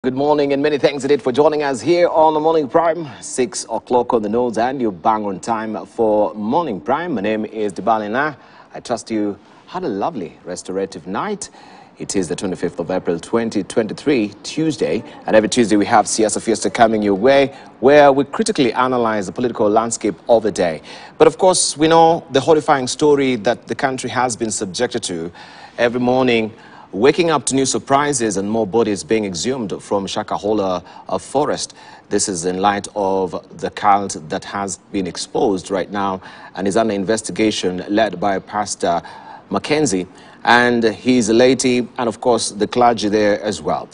Good morning and many thanks indeed for joining us here on the Morning Prime. 6 o'clock on the nose and you bang on time for Morning Prime. My name is Dibalina. I trust you had a lovely restorative night. It is the 25th of April 2023, Tuesday. And every Tuesday we have Siasa Fiesta coming your way where we critically analyze the political landscape of the day. But of course, we know the horrifying story that the country has been subjected to every morning. Waking up to new surprises and more bodies being exhumed from Shakahola forest. This is in light of the cult that has been exposed right now and is under investigation led by Pastor Mackenzie and his laity and of course the clergy there as well.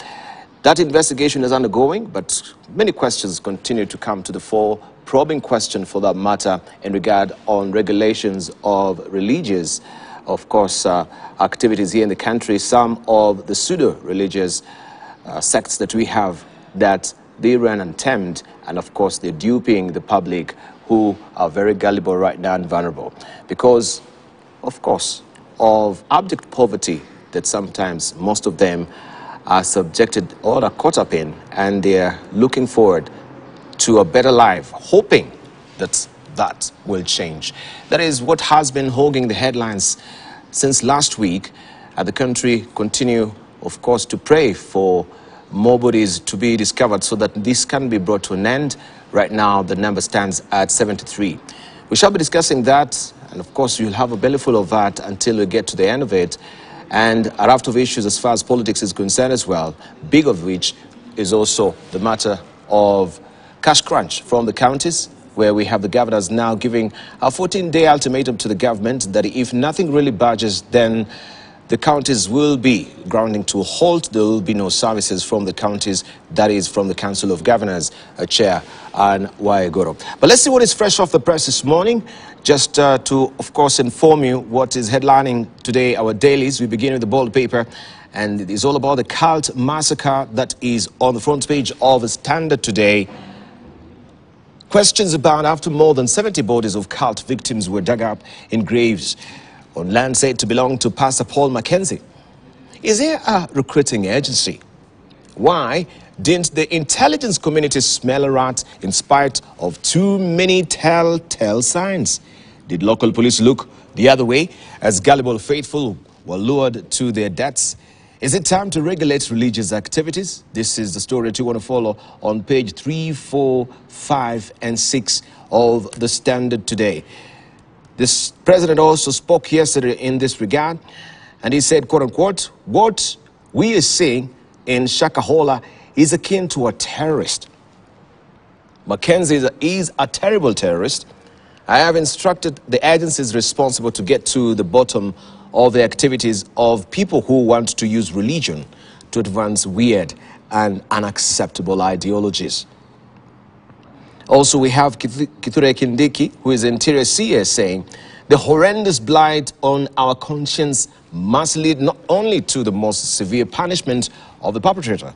That investigation is undergoing, but many questions continue to come to the fore. Probing question for that matter in regard on regulations of religious of course, activities here in the country, some of the pseudo-religious sects that we have that they run untamed, and of course they're duping the public who are very gullible right now and vulnerable because, of course, of abject poverty that sometimes most of them are subjected or are caught up in, and they're looking forward to a better life, hoping that that will change. That is what has been holding the headlines since last week. The country continue, of course, to pray for more bodies to be discovered so that this can be brought to an end. Right now, the number stands at 73. We shall be discussing that, and of course, you'll have a bellyful of that until we get to the end of it. And a raft of issues as far as politics is concerned as well, big of which is also the matter of cash crunch from the counties, where we have the governors now giving a 14-day ultimatum to the government that if nothing really budges, then the counties will be grounding to a halt. There will be no services from the counties, that is from the Council of Governors, Chair Anne Waigoro. But let's see what is fresh off the press this morning. Just to, of course, inform you what is headlining today, our dailies. We begin with the bold paper, and it is all about the cult massacre that is on the front page of the Standard today. Questions abound after more than 70 bodies of cult victims were dug up in graves on land said to belong to Pastor Paul Mackenzie. Is there a recruiting agency? Why didn't the intelligence community smell a rat in spite of too many telltale signs? Did local police look the other way as gullible faithful were lured to their deaths? Is it time to regulate religious activities? This is the story that you want to follow on page 3, 4, 5, and 6 of the Standard today. This president also spoke yesterday in this regard, and he said, quote unquote, what we are seeing in Shakahola is akin to a terrorist. Mackenzie is a terrible terrorist. I have instructed the agencies responsible to get to the bottom of the activities of people who want to use religion to advance weird and unacceptable ideologies. Also, we have Kithure Kindiki, who is Interior CS, saying, the horrendous blight on our conscience must lead not only to the most severe punishment of the perpetrator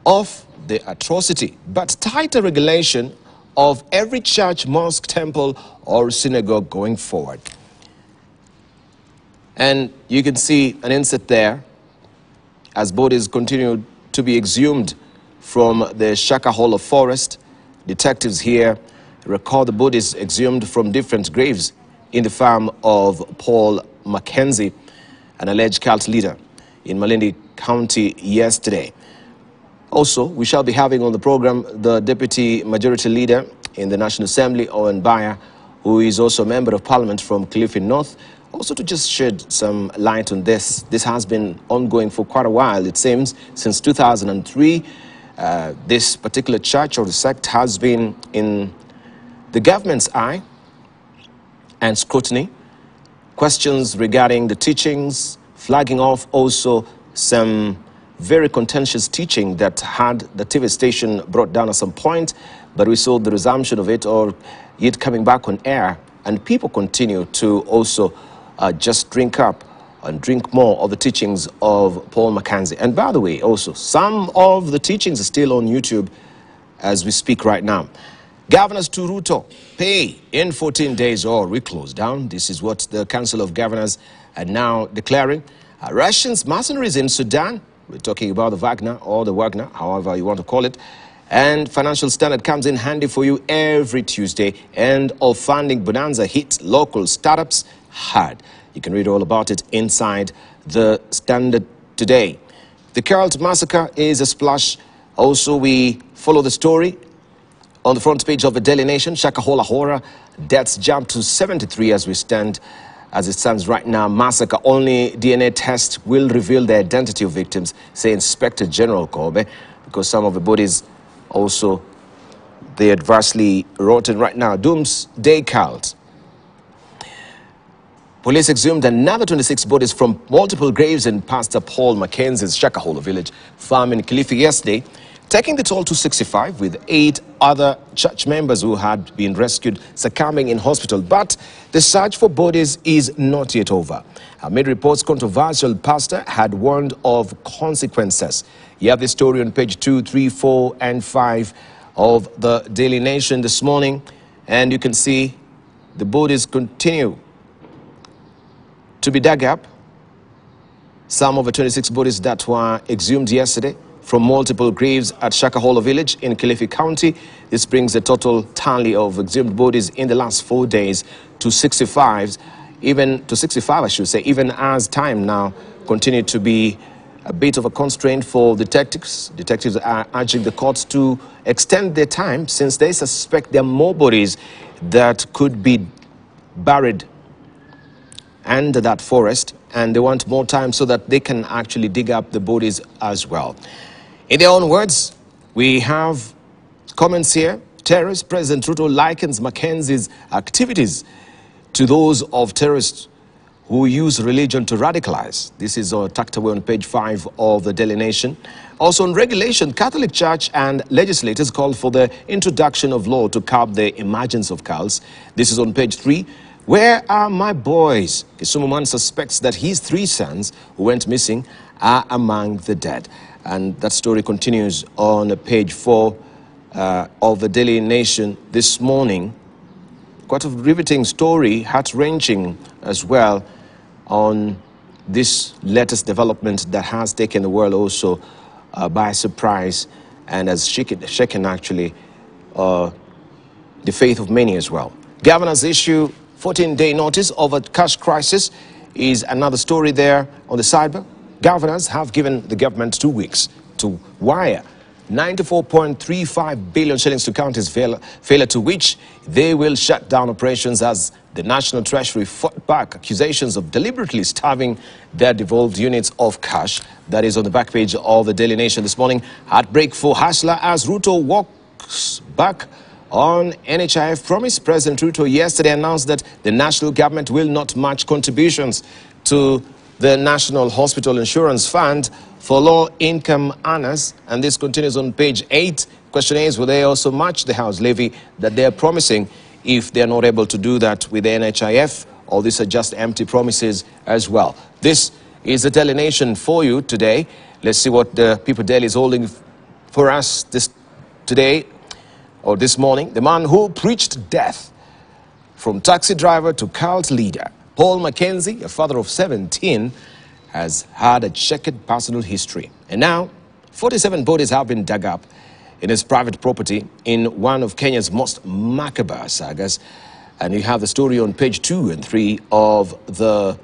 of the atrocity, but tighter regulation of every church, mosque, temple, or synagogue going forward. And you can see an insert there as bodies continue to be exhumed from the Shakahola forest. Detectives here record the bodies exhumed from different graves in the farm of Paul Mackenzie, an alleged cult leader in Malindi County yesterday. Also, we shall be having on the program the Deputy Majority Leader in the National Assembly, Owen Baya, who is also a Member of Parliament from Clifton North, also to just shed some light on this. This has been ongoing for quite a while, it seems, since 2003. This particular church or the sect has been in the government's eye and scrutiny. Questions regarding the teachings, flagging off also some very contentious teaching that had the TV station brought down at some point, but we saw the resumption of it or it coming back on air, and people continue to also just drink up and drink more of the teachings of Paul Mackenzie. And by the way, also, some of the teachings are still on YouTube as we speak right now. Governors to Ruto, pay in 14 days or we close down. This is what the Council of Governors are now declaring. Russians mercenaries in Sudan We're talking about the Wagner or the Wagner, however you want to call it. And Financial Standard comes in handy for you every Tuesday. End of funding bonanza hits local startups hard. You can read all about it inside the Standard today. The Cult massacre is a splash. Also, we follow the story on the front page of the Daily Nation. Shakahola horror, deaths jump to 73 as it stands right now. Massacre, only DNA test will reveal the identity of victims, say Inspector General Kobe, because some of the bodies also, they adversely rotten right now. Doomsday cult. Police exhumed another 26 bodies from multiple graves in Pastor Paul Mackenzie's Shakahola village farm in Kilifi yesterday, taking the toll to 65, with 8 other church members who had been rescued succumbing in hospital. But the search for bodies is not yet over. Amid reports, controversial pastor had warned of consequences. You have the story on page 2, 3, 4, and 5 of the Daily Nation this morning. And you can see the bodies continue to be dug up. Some of the 26 bodies that were exhumed yesterday from multiple graves at Shakahola village in Kilifi County. This brings the total tally of exhumed bodies in the last 4 days to 65, I should say, even as time now continued to be a bit of a constraint for detectives. Detectives are urging the courts to extend their time, since they suspect there are more bodies that could be buried under that forest, and they want more time so that they can actually dig up the bodies as well. In their own words, we have comments here. Terrorist President Ruto likens Mackenzie's activities to those of terrorists who use religion to radicalize. This is tucked away on page 5 of the Daily Nation. Also on regulation, Catholic Church and legislators call for the introduction of law to curb the emergence of cults. This is on page 3. Where are my boys? Kisumu man suspects that his 3 sons who went missing are among the dead. And that story continues on page 4 of the Daily Nation this morning. Quite a riveting story, heart-wrenching as well, on this latest development that has taken the world also by surprise and has shaken actually the faith of many as well. Governors issue 14-day notice of a cash crisis is another story there on the sidebar. Governors have given the government 2 weeks to wire 94.35 billion shillings to counties, failure to which they will shut down operations as the National Treasury fought back accusations of deliberately starving their devolved units of cash. That is on the back page of the Daily Nation this morning. Heartbreak for Hustler as Ruto walks back on NHIF promise. President Ruto yesterday announced that the national government will not match contributions to the National Hospital Insurance Fund for low-income earners, and this continues on page 8. Question is, will they also match the house levy that they are promising if they are not able to do that with the NHIF, or these are just empty promises as well? This is the Daily Nation for you today. Let's see what the People Daily is holding for us today or this morning. The man who preached death, from taxi driver to cult leader, Paul Mackenzie, a father of 17, has had a checkered personal history. And now, 47 bodies have been dug up in his private property in one of Kenya's most macabre sagas. And you have the story on page 2 and 3 of the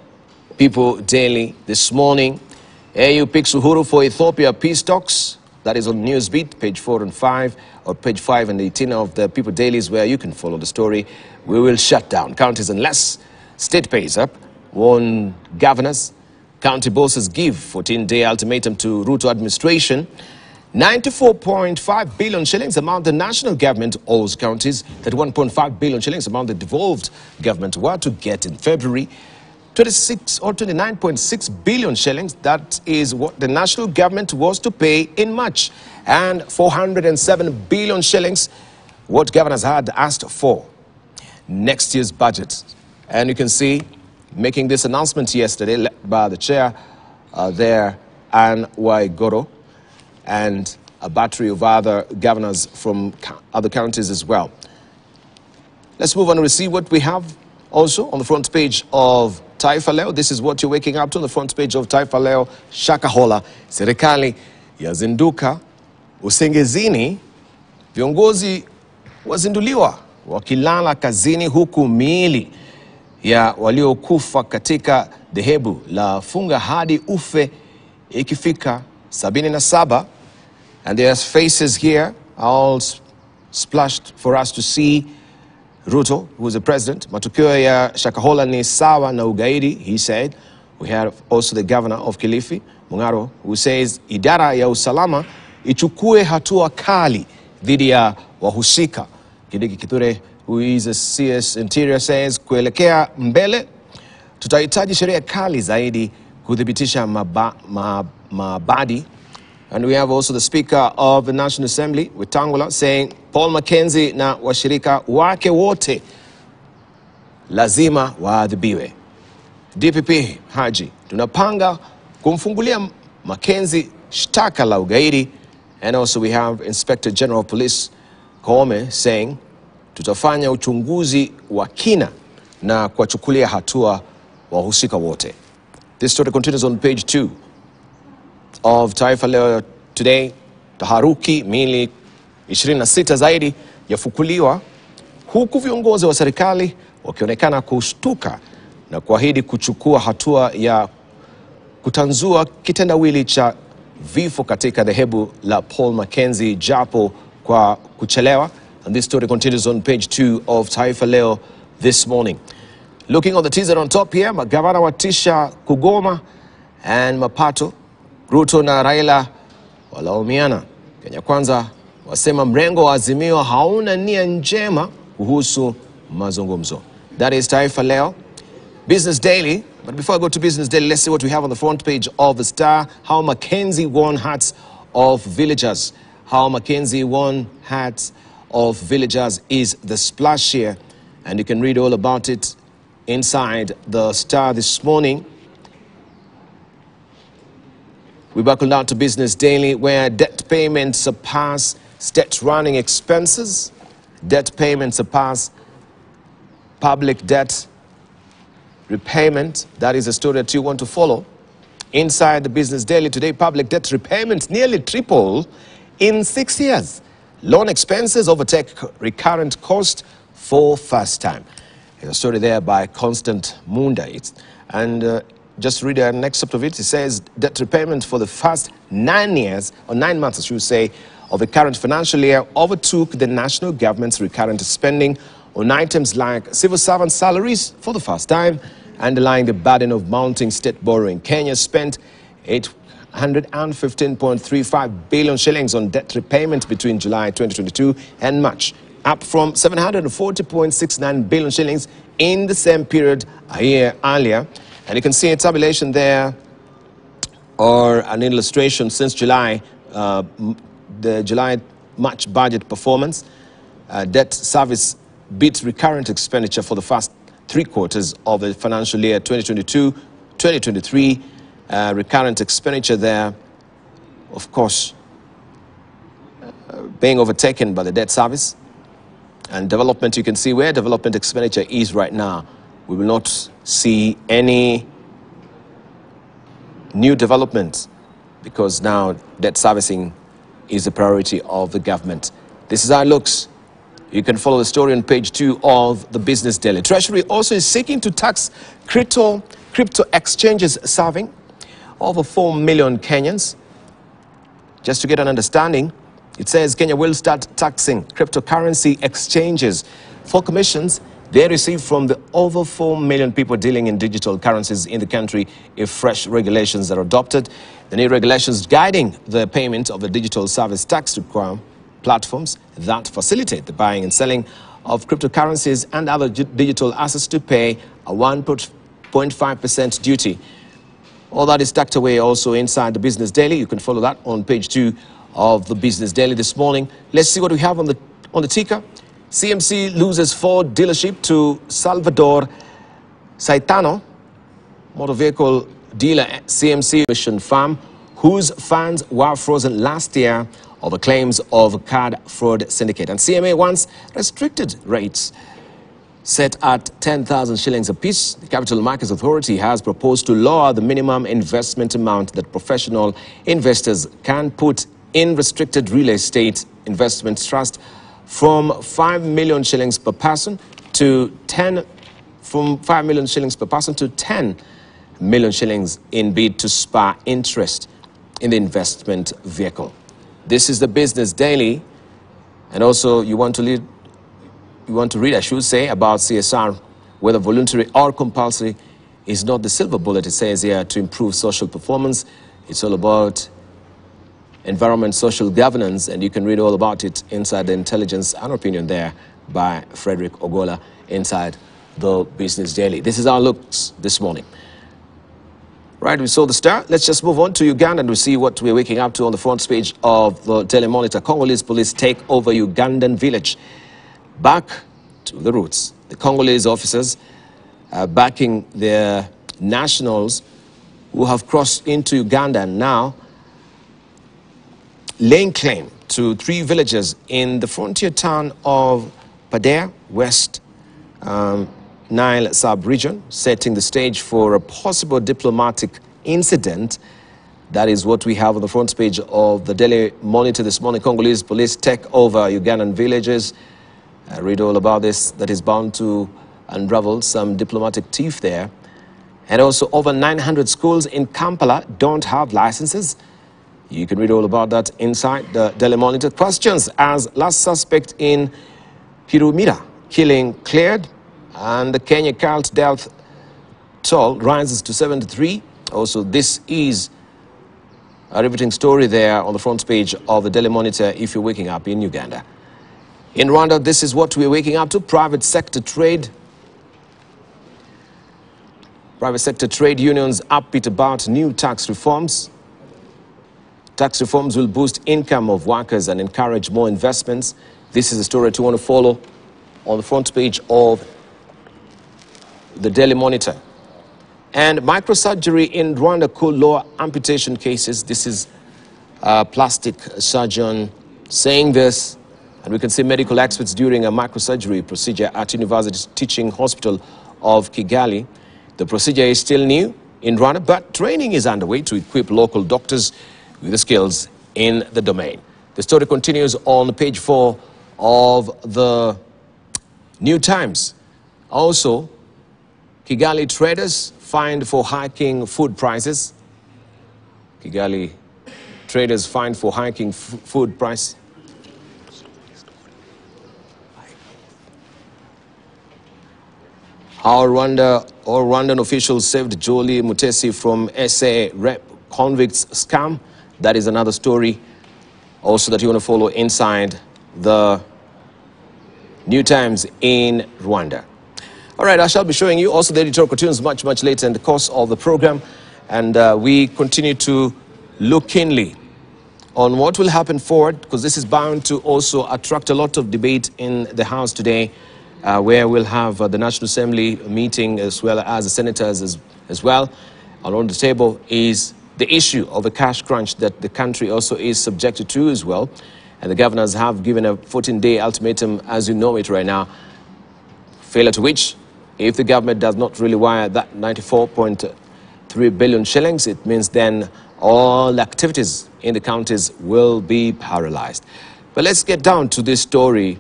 People Daily this morning. AU picks Uhuru for Ethiopia peace talks. That is on Newsbeat, page 4 and 5, or page 5 and 18 of the People Dailies, where you can follow the story. We will shut down counties unless state pays up, warn governors. County bosses give 14-day ultimatum to Ruto administration. 94.5 billion shillings amount the national government owes counties. 31.5 billion shillings amount the devolved government were to get in February. 26 or 29.6 billion shillings, that is what the national government was to pay in March. And 407 billion shillings, what governors had asked for next year's budget. And you can see, making this announcement yesterday by the chair there, Anne Waigoro, and a battery of other governors from other counties as well. Let's move on and see what we have also on the front page of Taifa Leo. This is what you're waking up to on the front page of Taifa Leo. Shakahola, serikali yazinduka usingizini, viongozi wazinduliwa wakilala kazini, huku miili ya waliokufa katika dhehebu la funga hadi ufe ikifika 77. And there's faces here all splashed for us to see. Ruto, who is the president, matukio ya Shakahola ni sawa na ugaidi, he said. We have also the governor of Kilifi, Mungaro, who says idara ya usalama ichukue hatua kali dhidi ya wahusika. Kidiki Kithure, who is a CS Interior, says kuelekea mbele tutahitaji sheria kali zaidi kudhibitisha mabadi. And we have also the Speaker of the National Assembly, Wetangula, saying Paul Mackenzie na washirika wake wote lazima waadhibiwe. DPP Haji, tunapanga kumfungulia Mackenzie shtaka la ugaidi. And also we have Inspector General of Police Koome saying tutafanya uchunguzi wa kina na kuwachukulia hatua wahusika wote. This story continues on page 2 of Taifa Leo today. Taharuki, miili 26 zaidi yafukuliwa, huku viongozi wa serikali wakionekana kushtuka na kuahidi kuchukua hatua ya kutanzua kitendawili cha vifo katika dhehebu la Paul Mackenzie japo kwa kuchelewa. And this story continues on page 2 of Taifa Leo this morning. Looking on the teaser on top here, magavana watisha kugoma and mapato. Ruto na Raila walaumiana. Kenya Kwanza wasema mrengo wa Azimio hauna nia njema kuhusu mazungumzo. That is Taifa Leo. Business Daily. But before I go to Business Daily, let's see what we have on the front page of the Star. How Mackenzie won hearts of villagers. How Mackenzie won hearts of villagers is the splash here. And you can read all about it inside the Star this morning. We buckle down to Business Daily, where debt payments surpass state running expenses. Debt payments surpass public debt repayment. That is a story that you want to follow. Inside the Business Daily today, public debt repayments nearly triple in 6 years. Loan expenses overtake recurrent cost for first time. There's a story there by Constant Munda. Just read an excerpt of it. It says debt repayment for the first 9 years, or 9 months, I should say, of the current financial year overtook the national government's recurrent spending on items like civil servant salaries for the first time, underlying the burden of mounting state borrowing. Kenya spent 815.35 billion shillings on debt repayment between July 2022 and March, up from 740.69 billion shillings in the same period a year earlier. And you can see a tabulation there, or an illustration since July, the July-March budget performance. Debt service beat recurrent expenditure for the first 3 quarters of the financial year 2022-2023. Recurrent expenditure there, of course, being overtaken by the debt service. And development, you can see where development expenditure is right now. We will not see any new developments because now debt servicing is the priority of the government. This is how it looks. You can follow the story on page 2 of the Business Daily. Treasury also is seeking to tax crypto exchanges serving over 4 million Kenyans. Just to get an understanding, it says Kenya will start taxing cryptocurrency exchanges for commissions they receive from the over 4 million people dealing in digital currencies in the country if fresh regulations are adopted. The new regulations guiding the payment of the digital service tax require platforms that facilitate the buying and selling of cryptocurrencies and other digital assets to pay a 1.5% duty. All that is tucked away also inside the Business Daily. You can follow that on page 2 of the Business Daily this morning. Let's see what we have on the ticker. CMC loses Ford dealership to Salvador Saitano, motor vehicle dealer CMC mission farm, whose funds were frozen last year over claims of card fraud syndicate. And CMA wants restricted rates set at 10,000 shillings apiece. The Capital Markets Authority has proposed to lower the minimum investment amount that professional investors can put in restricted real estate investment trust from 5 million shillings per person to 10 million shillings in bid to spur interest in the investment vehicle. This is the Business Daily, and also you want to read, I should say, about CSR, whether voluntary or compulsory is not the silver bullet, it says here, to improve social performance. It's all about environment, social governance, and you can read all about it inside the Intelligence and Opinion there by Frederick Ogola inside the Business Daily. This is our looks this morning. Right, we saw the Star. Let's just move on to Uganda and we see what we're waking up to on the front page of the Daily Monitor. Congolese police take over Ugandan village. Back to the roots. The Congolese officers are backing their nationals who have crossed into Uganda and now laying claim to 3 villages in the frontier town of Padea, West Nile sub-region, setting the stage for a possible diplomatic incident. That is what we have on the front page of the Daily Monitor this morning. Congolese police take over Ugandan villages. Read all about this. That is bound to unravel some diplomatic teeth there. And also over 900 schools in Kampala don't have licenses. You can read all about that inside the Daily Monitor. Questions as last suspect in Kirumira killing cleared, and the Kenya cult death toll rises to 73. Also, this is a riveting story there on the front page of the Daily Monitor if you're waking up in Uganda. In Rwanda, this is what we're waking up to. Private sector trade unions upbeat about new tax reforms. Tax reforms will boost income of workers and encourage more investments. This is a story you want to follow on the front page of the Daily Monitor. And microsurgery in Rwanda could lower amputation cases. This is a plastic surgeon saying this. And we can see medical experts during a microsurgery procedure at University Teaching Hospital of Kigali. The procedure is still new in Rwanda, but training is underway to equip local doctors with the skills in the domain. The story continues on page 4 of the New Times. Also, Kigali traders fined for hiking food prices. Kigali traders fined for hiking food price. How Rwandan officials saved Jolie Mutesi from SA rep convicts scam. That is another story also that you want to follow inside the New Times in Rwanda. All right, I shall be showing you also the editorial cartoons much later in the course of the program. And we continue to look keenly on what will happen forward, because this is bound to also attract a lot of debate in the House today, where we'll have the National Assembly meeting as well as the senators as well. On the table is the issue of a cash crunch that the country also is subjected to as well. And the governors have given a 14-day ultimatum, as you know it right now, failure to which, if the government does not really wire that 94.3 billion shillings, it means then all activities in the counties will be paralyzed. But let's get down to this story